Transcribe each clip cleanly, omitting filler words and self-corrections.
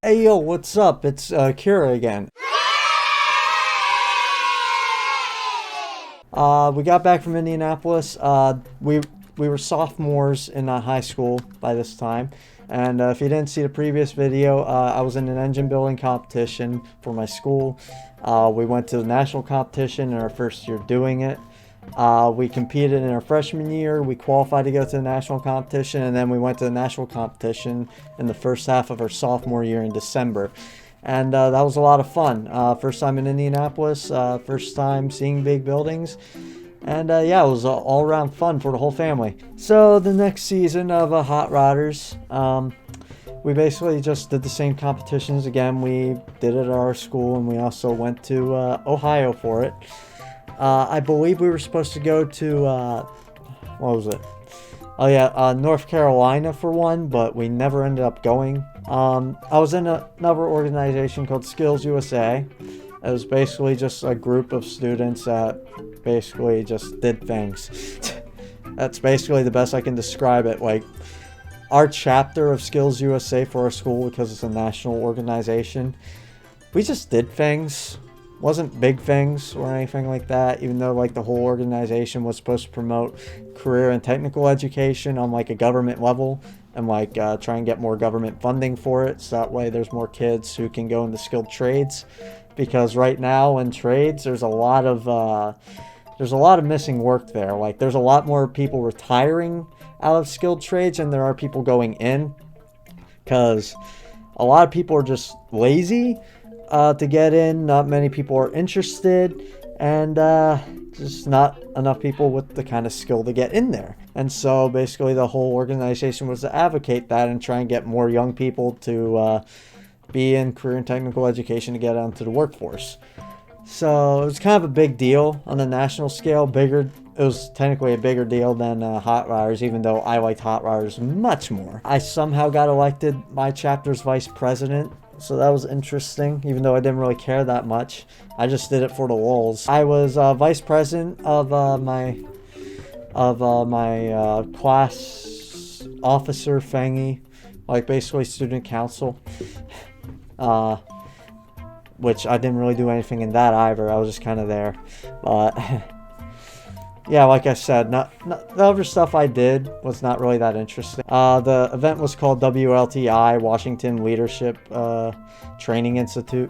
Hey yo, what's up? It's Kira again. We got back from Indianapolis. We were sophomores in high school by this time, and if you didn't see the previous video, I was in an engine building competition for my school. We went to the national competition in our first year doing it. We competed in our freshman year. We qualified to go to the national competition, and then we went to the national competition in the first half of our sophomore year in December. And that was a lot of fun. First time in Indianapolis, first time seeing big buildings. And yeah, it was all around fun for the whole family. So the next season of Hot Rodders, we basically just did the same competitions again. We did it at our school, and we also went to Ohio for it. I believe we were supposed to go to, what was it? Oh yeah, North Carolina for one, but we never ended up going. I was in another organization called Skills USA. It was basically just a group of students that basically just did things. That's basically the best I can describe it. Like, our chapter of Skills USA for our school, because it's a national organization, we just did things. Wasn't big things or anything like that, even though like the whole organization was supposed to promote career and technical education on like a government level, and like try and get more government funding for it, so that way there's more kids who can go into skilled trades. Because right now in trades there's a lot of missing work there. Like, there's a lot more people retiring out of skilled trades than there are people going in, because a lot of people are just lazy to get in. Not many people are interested, and just not enough people with the kind of skill to get in there. And so basically the whole organization was to advocate that and try and get more young people to be in career and technical education to get onto the workforce. So it was kind of a big deal on the national scale. Bigger, it was technically a bigger deal than Hot Rodders, even though I liked Hot Rodders much more. I somehow got elected my chapter's vice president, so that was interesting, even though I didn't really care that much. I just did it for the lulz. I was vice president of my class officer thingy, like basically student council. Which I didn't really do anything in that either. I was just kind of there. But yeah, like I said, not the other stuff I did was not really that interesting. The event was called WLTI, Washington Leadership Training Institute.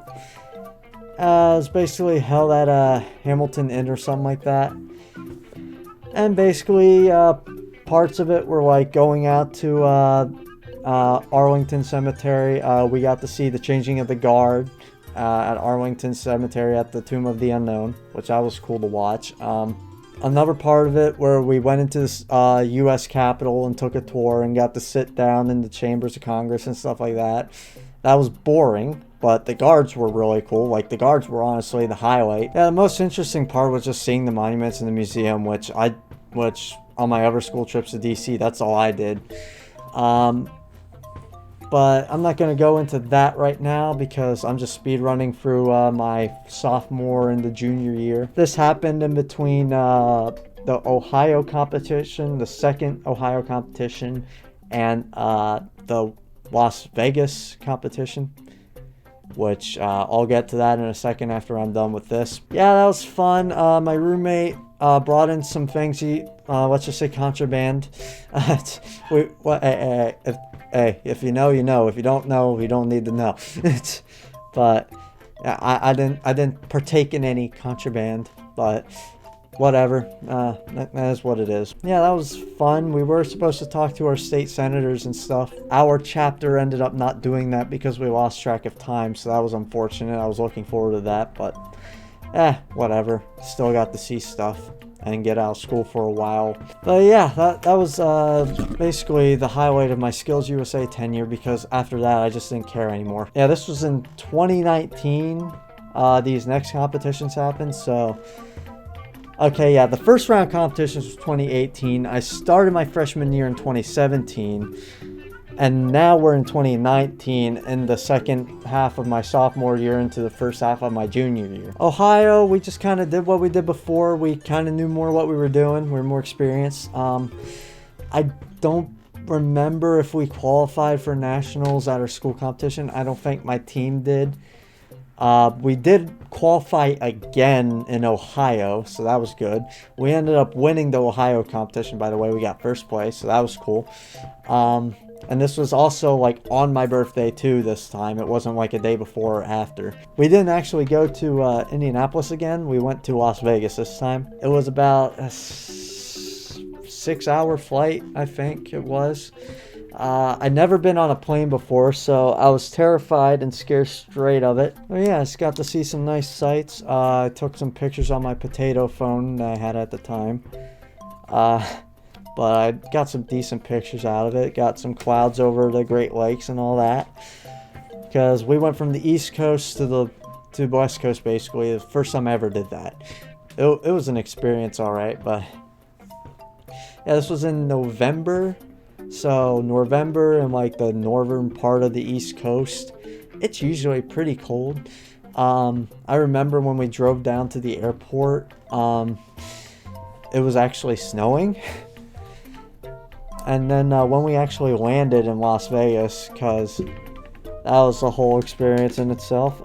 It was basically held at Hamilton Inn or something like that. And basically, parts of it were like going out to Arlington Cemetery. We got to see the changing of the guard at Arlington Cemetery at the Tomb of the Unknown, which that was cool to watch. Another part of it where we went into this U.S. Capitol and took a tour and got to sit down in the chambers of Congress and stuff like that. That was boring, but the guards were really cool. Like, the guards were honestly the highlight. Yeah, the most interesting part was just seeing the monuments in the museum, which on my other school trips to DC, that's all I did. But I'm not going to go into that right now because I'm just speed running through my sophomore and the junior year. This happened in between the Ohio competition, the second Ohio competition, and the Las Vegas competition, which I'll get to that in a second after I'm done with this. Yeah, that was fun. My roommate brought in some things. Let's just say contraband. Hey, if you know, you know. If you don't know, you don't need to know. But I didn't partake in any contraband, but whatever. That is what it is. Yeah, that was fun. We were supposed to talk to our state senators and stuff. Our chapter ended up not doing that because we lost track of time, so that was unfortunate. I was looking forward to that, but whatever. Still got to see stuff and get out of school for a while. But yeah, that was basically the highlight of my Skills USA tenure, because after that I just didn't care anymore. Yeah, this was in 2019. These next competitions happened, so okay, yeah, the first round competitions was 2018. I started my freshman year in 2017, and now we're in 2019, in the second half of my sophomore year into the first half of my junior year. Ohio, we just kind of did what we did before. We kind of knew more what we were doing. We were more experienced. I don't remember if we qualified for nationals at our school competition. I don't think my team did. We did qualify again in Ohio, so that was good. We ended up winning the Ohio competition, by the way. We got first place, so that was cool. And this was also like on my birthday too this time. It wasn't like a day before or after. We didn't actually go to Indianapolis again. We went to Las Vegas this time. It was about a 6-hour flight, I think it was. I'd never been on a plane before, so I was terrified and scared straight of it. But yeah, I just got to see some nice sights. I took some pictures on my potato phone that I had at the time. But I got some decent pictures out of it. Got some clouds over the Great Lakes and all that. Because we went from the East Coast to the West Coast, basically. The first time I ever did that. It was an experience, alright, but... yeah, this was in November. So, November in like the northern part of the East Coast, it's usually pretty cold. I remember when we drove down to the airport, it was actually snowing. And then when we actually landed in Las Vegas, because that was the whole experience in itself.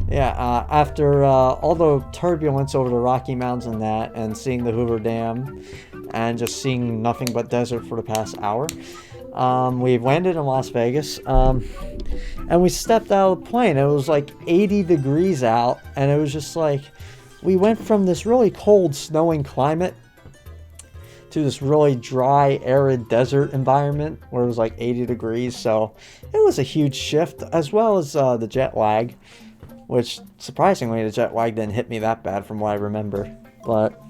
Yeah, after all the turbulence over the Rocky Mountains and that, and seeing the Hoover Dam, and just seeing nothing but desert for the past hour, we landed in Las Vegas, and we stepped out of the plane. It was like 80 degrees out, and it was just like, we went from this really cold, snowing climate to this really dry, arid desert environment where it was like 80 degrees. So it was a huge shift, as well as the jet lag, which surprisingly the jet lag didn't hit me that bad from what I remember. But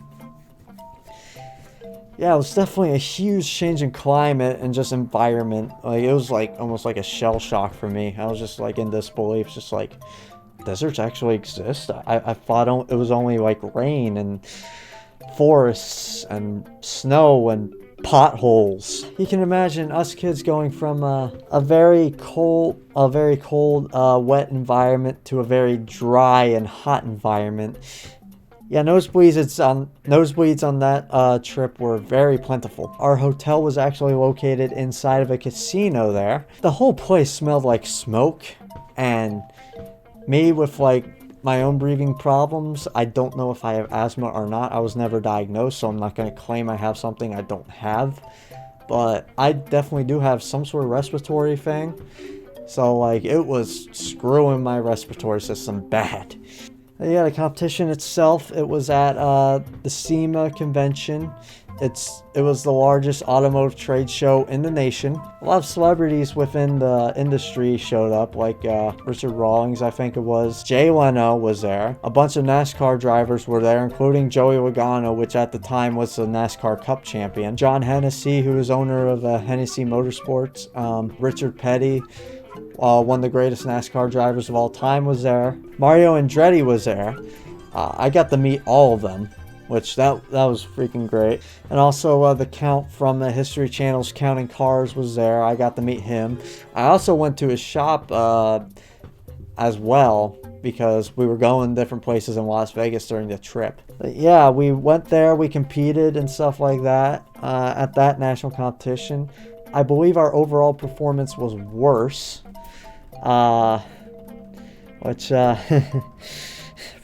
yeah, it was definitely a huge change in climate and just environment. Like, it was like almost like a shell shock for me. I was just like in disbelief, just like, deserts actually exist? I thought it was only like rain and forests and snow and potholes. You can imagine us kids going from a very cold, wet environment to a very dry and hot environment. Yeah, nosebleeds on that trip were very plentiful. Our hotel was actually located inside of a casino there. The whole place smelled like smoke, and me with like my own breathing problems, I don't know if I have asthma or not. I was never diagnosed, so I'm not going to claim I have something I don't have. But I definitely do have some sort of respiratory thing. So like, it was screwing my respiratory system bad. Yeah, the competition itself, it was at the SEMA convention. It was the largest automotive trade show in the nation. A lot of celebrities within the industry showed up, like Richard Rawlings, I think it was. Jay Leno was there. A bunch of NASCAR drivers were there, including Joey Logano, which at the time was the NASCAR Cup champion. John Hennessy, who is owner of Hennessy Motorsports. Richard Petty, one of the greatest NASCAR drivers of all time, was there. Mario Andretti was there. I got to meet all of them, which that was freaking great. And also the Count from the History Channel's Counting Cars was there. I got to meet him. I also went to his shop as well, because we were going different places in Las Vegas during the trip. But yeah, we went there, we competed and stuff like that at that national competition. I believe our overall performance was worse, which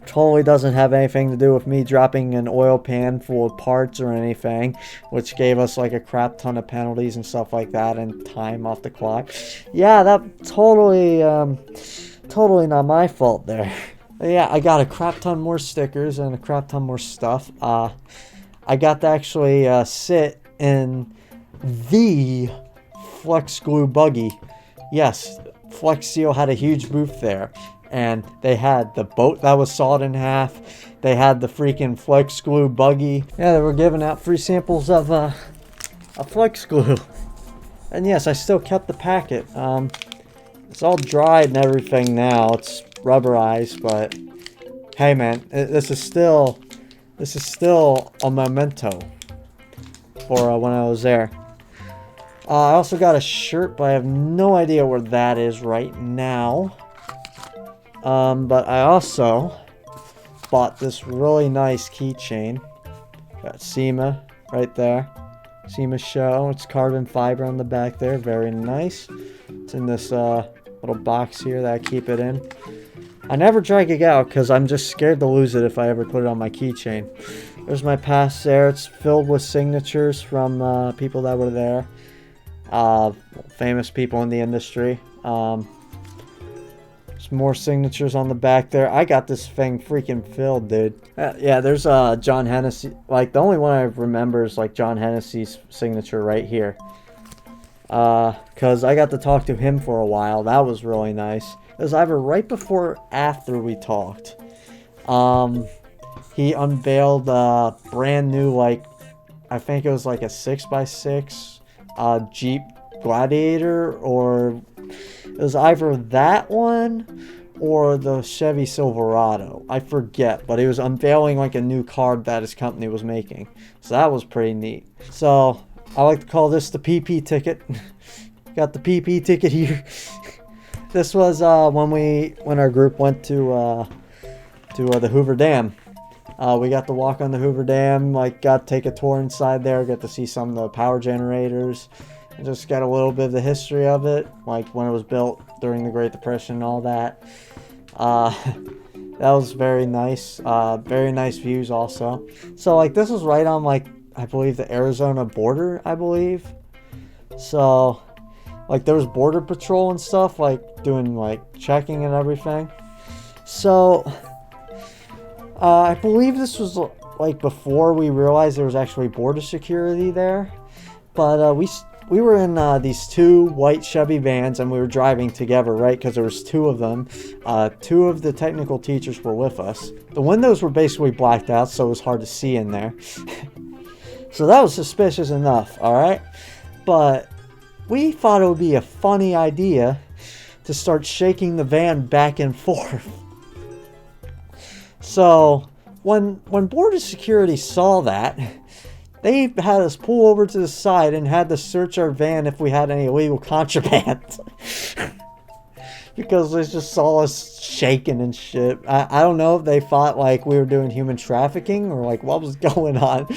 totally doesn't have anything to do with me dropping an oil pan full of parts or anything, which gave us like a crap ton of penalties and stuff like that and time off the clock. Yeah, that totally not my fault there. Yeah, I got a crap ton more stickers and a crap ton more stuff. I got to actually sit in the Flex Glue buggy. Yes, Flex Seal had a huge booth there, and they had the boat that was sawed in half. They had the freaking Flex Glue buggy. Yeah, they were giving out free samples of a Flex Glue. And yes, I still kept the packet. It's all dried and everything now. It's rubberized, but hey man, this is still a memento for when I was there. I also got a shirt, but I have no idea where that is right now. But I also bought this really nice keychain. Got SEMA right there. SEMA show. It's carbon fiber on the back there. Very nice. It's in this little box here that I keep it in. I never drag it out because I'm just scared to lose it if I ever put it on my keychain. There's my pass there. It's filled with signatures from people that were there. Famous people in the industry. There's more signatures on the back there. I got this thing freaking filled, dude. Yeah, there's John Hennessy. Like, the only one I remember is like John Hennessy's signature right here. Because I got to talk to him for a while. That was really nice. It was either right before or after we talked. He unveiled a brand new, like, I think it was like a 6x6 Jeep Gladiator, or it was either that one or the Chevy Silverado. I forget, but he was unveiling like a new car that his company was making. So that was pretty neat. So I like to call this the PP ticket. Got the PP ticket here. This was when our group went to the Hoover Dam. We got to walk on the Hoover Dam, like got to take a tour inside there, got to see some of the power generators, and just got a little bit of the history of it, like when it was built during the Great Depression and all that. That was very nice. Very nice views also. So like this was right on, like, I believe the Arizona border, I believe. So like there was border patrol and stuff, like doing like checking and everything. So I believe this was like before we realized there was actually border security there. But we were in these two white Chevy vans, and we were driving together, right? Because there was two of them. Two of the technical teachers were with us. The windows were basically blacked out, so it was hard to see in there. So that was suspicious enough, all right? But we thought it would be a funny idea to start shaking the van back and forth. So when border security saw that, they had us pull over to the side and had to search our van if we had any illegal contraband. Because they just saw us shaking and shit. I don't know if they thought like we were doing human trafficking or like what was going on.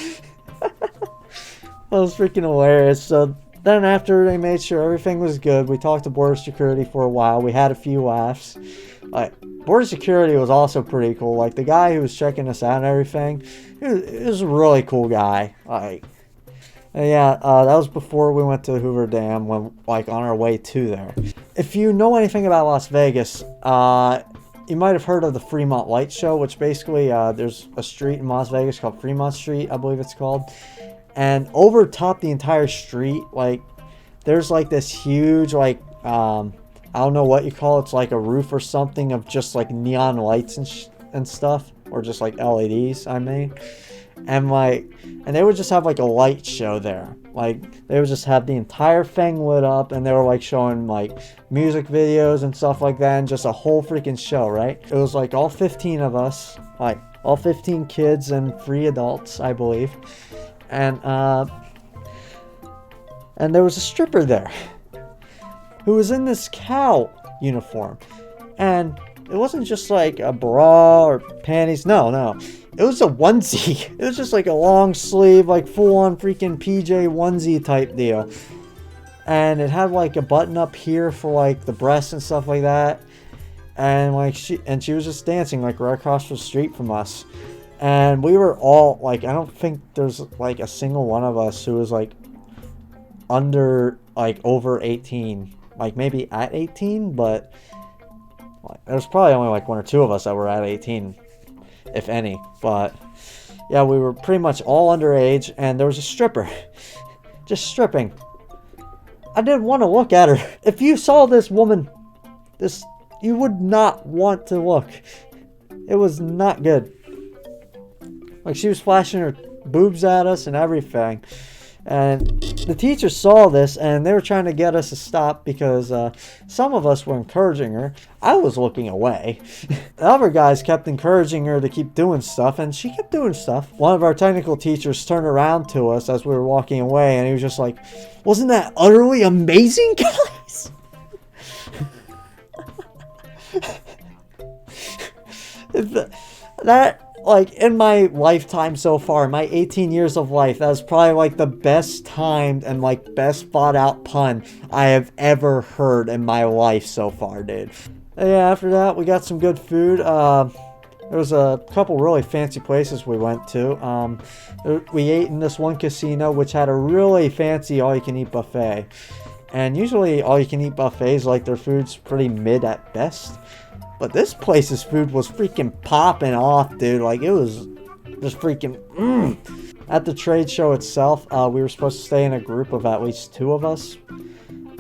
That was freaking hilarious. So then after they made sure everything was good, we talked to border security for a while. We had a few laughs. Like, border security was also pretty cool. Like, the guy who was checking us out and everything, he was a really cool guy. Like, and yeah, that was before we went to Hoover Dam, when, like, on our way to there. If you know anything about Las Vegas, you might have heard of the Fremont Light Show, which basically, there's a street in Las Vegas called Fremont Street, I believe it's called. And over top the entire street, like, there's like this huge, like, I don't know what you call it. It's like a roof or something of just like neon lights and stuff, or just like LEDs, I mean. And like, and they would just have like a light show there. Like, they would just have the entire thing lit up, and they were like showing like music videos and stuff like that, and just a whole freaking show, right? It was like all 15 of us, like all 15 kids and 3 adults, I believe. And there was a stripper there who was in this cow uniform. And it wasn't just like a bra or panties. No. It was a onesie. It was just like a long sleeve, like full on freaking PJ onesie type deal. And it had like a button up here for like the breasts and stuff like that. And like she was just dancing like right across the street from us. And we were all like, I don't think there's like a single one of us who was like under, like over 18. Like maybe at 18, but like, there's probably only like 1 or 2 of us that were at 18, if any. But yeah, we were pretty much all underage, and there was a stripper just stripping. I didn't want to look at her. If you saw this woman, you would not want to look. It was not good. Like, she was flashing her boobs at us and everything. And the teacher saw this, and they were trying to get us to stop because some of us were encouraging her. I was looking away. The other guys kept encouraging her to keep doing stuff, and she kept doing stuff. One of our technical teachers turned around to us as we were walking away, and he was just like, "Wasn't that utterly amazing, guys?" That, like, in my lifetime so far, my 18 years of life, that was probably, like, the best timed and, like, best thought out pun I have ever heard in my life so far, dude. And yeah, after that, we got some good food. There was a couple really fancy places we went to. We ate in this one casino, which had a really fancy all-you-can-eat buffet. And usually all-you-can-eat buffets, like, their food's pretty mid at best. But this place's food was freaking popping off, dude. Like, it was just freaking At the trade show itself, we were supposed to stay in a group of at least 2 of us.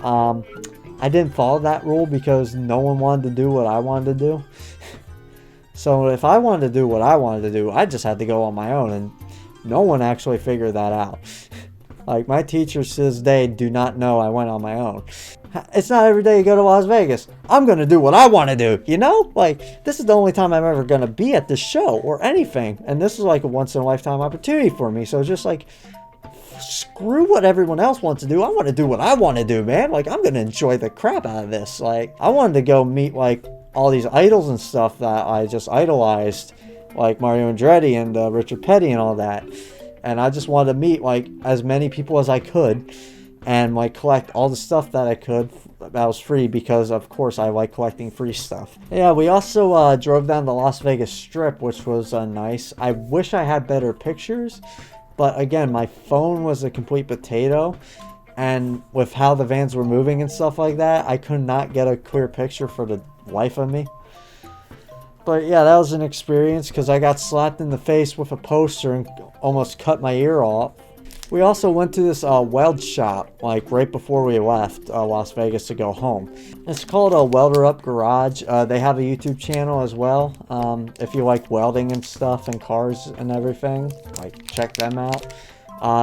I didn't follow that rule because no one wanted to do what I wanted to do. So if I wanted to do what I wanted to do, I just had to go on my own, and no one actually figured that out. Like, my teachers to this day do not know I went on my own. It's not every day you go to Las Vegas. I'm going to do what I want to do, you know? Like, this is the only time I'm ever going to be at this show or anything. And this is like a once-in-a-lifetime opportunity for me. So just like, screw what everyone else wants to do. I want to do what I want to do, man. Like, I'm going to enjoy the crap out of this. Like, I wanted to go meet, like, all these idols and stuff that I just idolized. Like Mario Andretti and Richard Petty and all that. And I just wanted to meet, like, as many people as I could. And, like, collect all the stuff that I could that was free, because of course I like collecting free stuff. Yeah, we also drove down the Las Vegas Strip, which was nice. I wish I had better pictures, but again, my phone was a complete potato, and with how the vans were moving and stuff like that, I could not get a clear picture for the life of me. But yeah, that was an experience, because I got slapped in the face with a poster and almost cut my ear off. We also went to this weld shop, like, right before we left Las Vegas to go home. It's called a Welder Up Garage. They have a YouTube channel as well. If you like welding and stuff and cars and everything, like, check them out.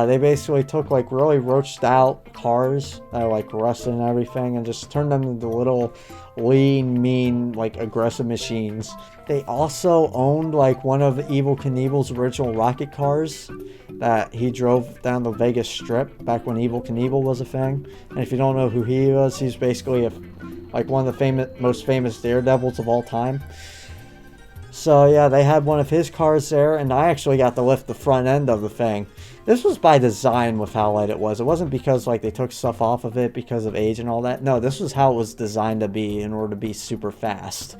They basically took, like, really roached out cars that are, like, rusted and everything, and just turned them into little lean, mean, like, aggressive machines. They also owned, like, one of Evel Knievel's original rocket cars that he drove down the Vegas Strip back when Evel Knievel was a thing. And if you don't know who he was, he's basically like one of the most famous daredevils of all time. So yeah, they had one of his cars there, and I actually got to lift the front end of the thing. This was by design with how light it was. It wasn't because, like, they took stuff off of it because of age and all that. No, this was how it was designed to be in order to be super fast.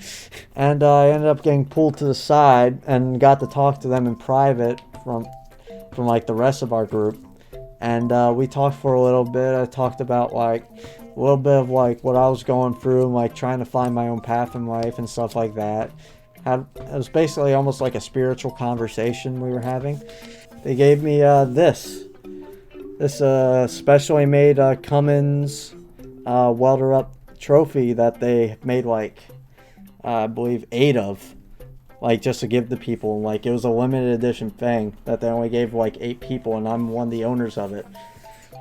And I ended up getting pulled to the side and got to talk to them in private from like the rest of our group. And we talked for a little bit. I talked about, like, a little bit of, like, what I was going through and, like, trying to find my own path in life and stuff like that. It was basically almost like a spiritual conversation we were having. They gave me this specially made Cummins welder up trophy that they made, like, I believe 8 of, like, just to give to people. Like, it was a limited edition thing that they only gave, like, 8 people, and I'm one of the owners of it.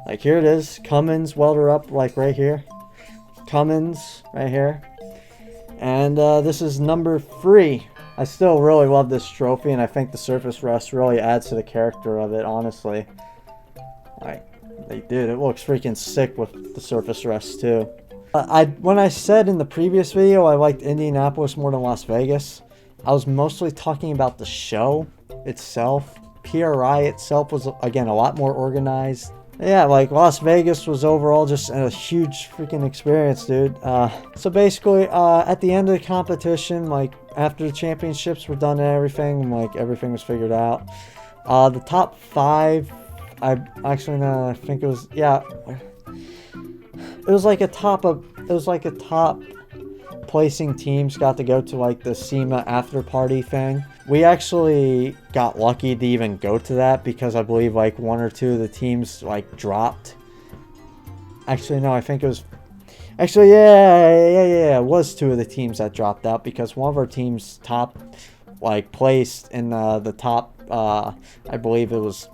Like, here it is, Cummins welder up, like, right here, Cummins right here, and this is number 3. I still really love this trophy, and I think the surface rust really adds to the character of it, honestly. Like, it looks freaking sick with the surface rust, too. When I said in the previous video I liked Indianapolis more than Las Vegas, I was mostly talking about the show itself. PRI itself was, again, a lot more organized. Yeah, like, Las Vegas was overall just a huge freaking experience, dude. So basically, at the end of the competition, like, after the championships were done and everything, like, everything was figured out, the top 5, I think it was, yeah, it was like a top placing teams got to go to, like, the SEMA after party thing. We actually got lucky to even go to that because I believe, like, 1 or 2 of the teams, like, dropped. Actually, no, I think it was... Actually, yeah, it was 2 of the teams that dropped out because one of our teams placed in the top, I believe it was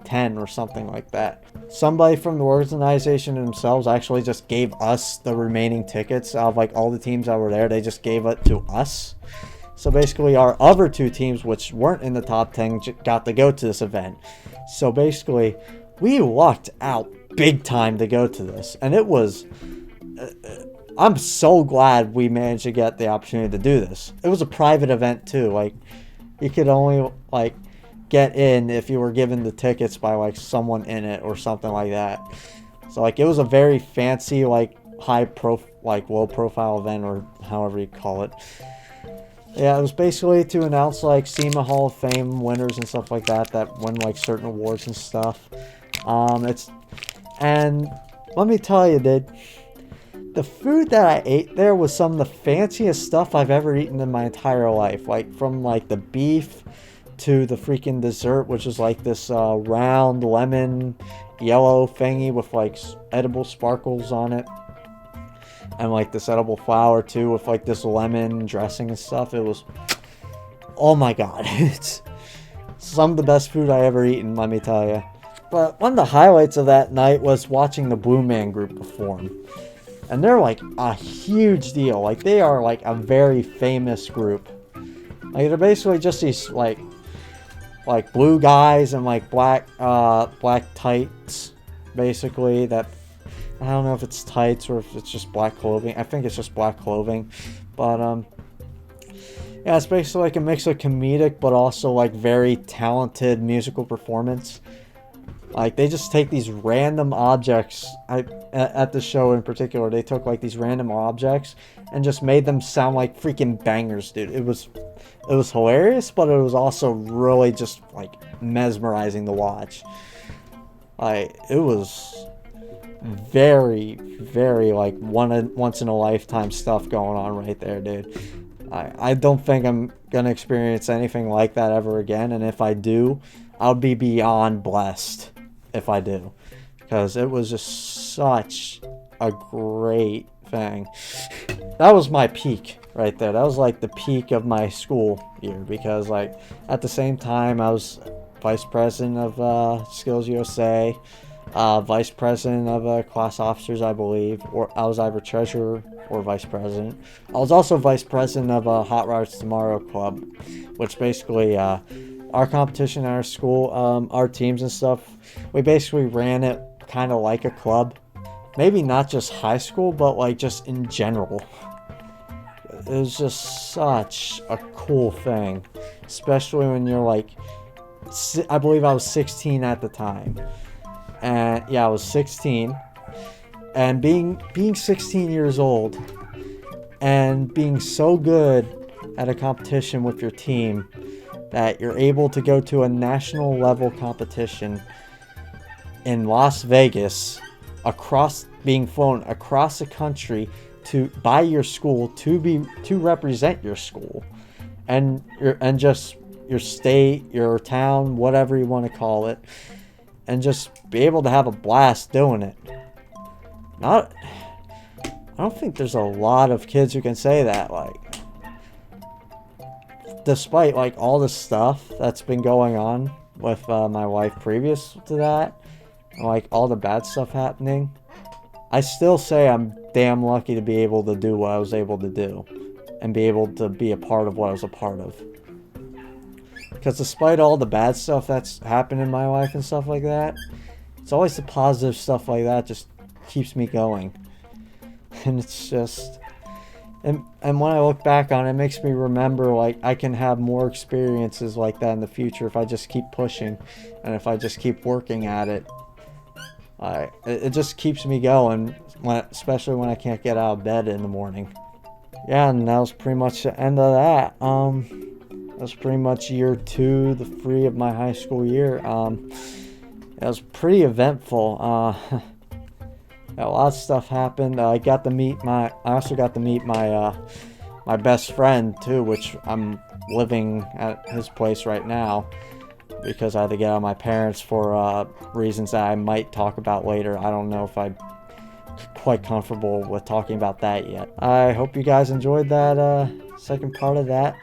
10 or something like that. Somebody from the organization themselves actually just gave us the remaining tickets out of, like, all the teams that were there. They just gave it to us. So basically our other 2 teams, which weren't in the top 10, got to go to this event. So basically we lucked out big time to go to this, and it was I'm so glad we managed to get the opportunity to do this. It was a private event too. Like, You could only like get in if you were given the tickets by like someone in it or something like that. So like it was a very fancy, like low profile event, or however you call it. Yeah, it was basically to announce like SEMA Hall of Fame winners and stuff like that win like certain awards and stuff. And let me tell you, dude, the food that I ate there was some of the fanciest stuff I've ever eaten in my entire life. Like from like the beef to the freaking dessert, which is like this round lemon yellow thingy with like edible sparkles on it. And like this edible flour too with like this lemon dressing and stuff. It was, oh my god, it's some of the best food I ever eaten, let me tell you. But one of the highlights of that night was watching the Blue Man Group perform. And they're like a huge deal. Like they are like a very famous group. Like they're basically just these like blue guys and like black tights, basically, that I don't know if it's tights or if it's just black clothing. I think it's just black clothing. But yeah, it's basically like a mix of comedic but also like very talented musical performance. Like they just take these random objects. At the show in particular, they took like these random objects and just made them sound like freaking bangers, dude. It was hilarious, but it was also really just like mesmerizing to watch. Like it was very, very like once in a lifetime stuff going on right there, dude. I don't think I'm gonna experience anything like that ever again, and if I do, I'll be beyond blessed if I do, because it was just such a great thing. That was my peak right there. That was like the peak of my school year, because like at the same time I was vice president of Skills USA, vice president of class officers, I believe, or I was either treasurer or vice president. I was also vice president of Hot Rods Tomorrow Club, which basically our competition at our school, our teams and stuff, we basically ran it kind of like a club. Maybe not just high school, but like just in general. It was just such a cool thing, especially when you're like, I believe I was 16 at the time. And yeah, I was 16. And being 16 years old and being so good at a competition with your team that you're able to go to a national level competition in Las Vegas, being flown across the country by your school to represent your school and just your state, your town, whatever you want to call it, and just be able to have a blast doing it. I don't think there's a lot of kids who can say that, like, despite like all the stuff that's been going on with my wife previous to that, and, like all the bad stuff happening, I still say I'm damn lucky to be able to do what I was able to do and be able to be a part of what I was a part of. Because despite all the bad stuff that's happened in my life and stuff like that, it's always the positive stuff like that just keeps me going. And it's just, and when I look back on it, it makes me remember like I can have more experiences like that in the future if I just keep pushing and if I just keep working at it. It just keeps me going, especially when I can't get out of bed in the morning. Yeah, and that was pretty much the end of that. That was pretty much year 2, the 3 of my high school year. It was pretty eventful. A lot of stuff happened. I also got to meet my best friend too, which I'm living at his place right now because I had to get out of my parents for reasons that I might talk about later. I don't know if I'm quite comfortable with talking about that yet. I hope you guys enjoyed that second part of that.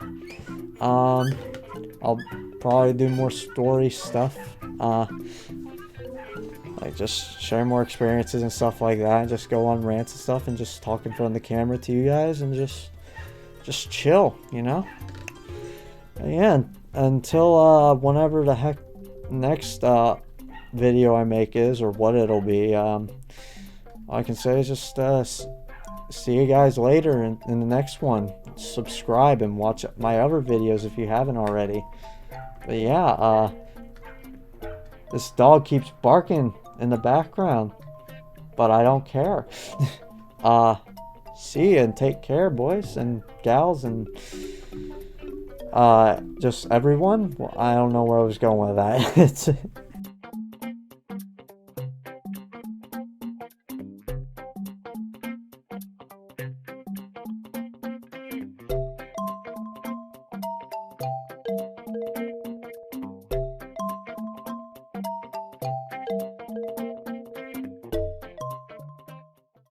I'll probably do more story stuff. Like just share more experiences and stuff like that. Just go on rants and stuff and just talk in front of the camera to you guys and just chill, you know? And yeah, until whenever the heck next video I make is, or what it'll be, all I can say is just see you guys later in the next one. Subscribe and watch my other videos if you haven't already. But yeah, this dog keeps barking in the background, but I don't care. See you and take care, boys and gals, and just everyone. Well, I don't know where I was going with that.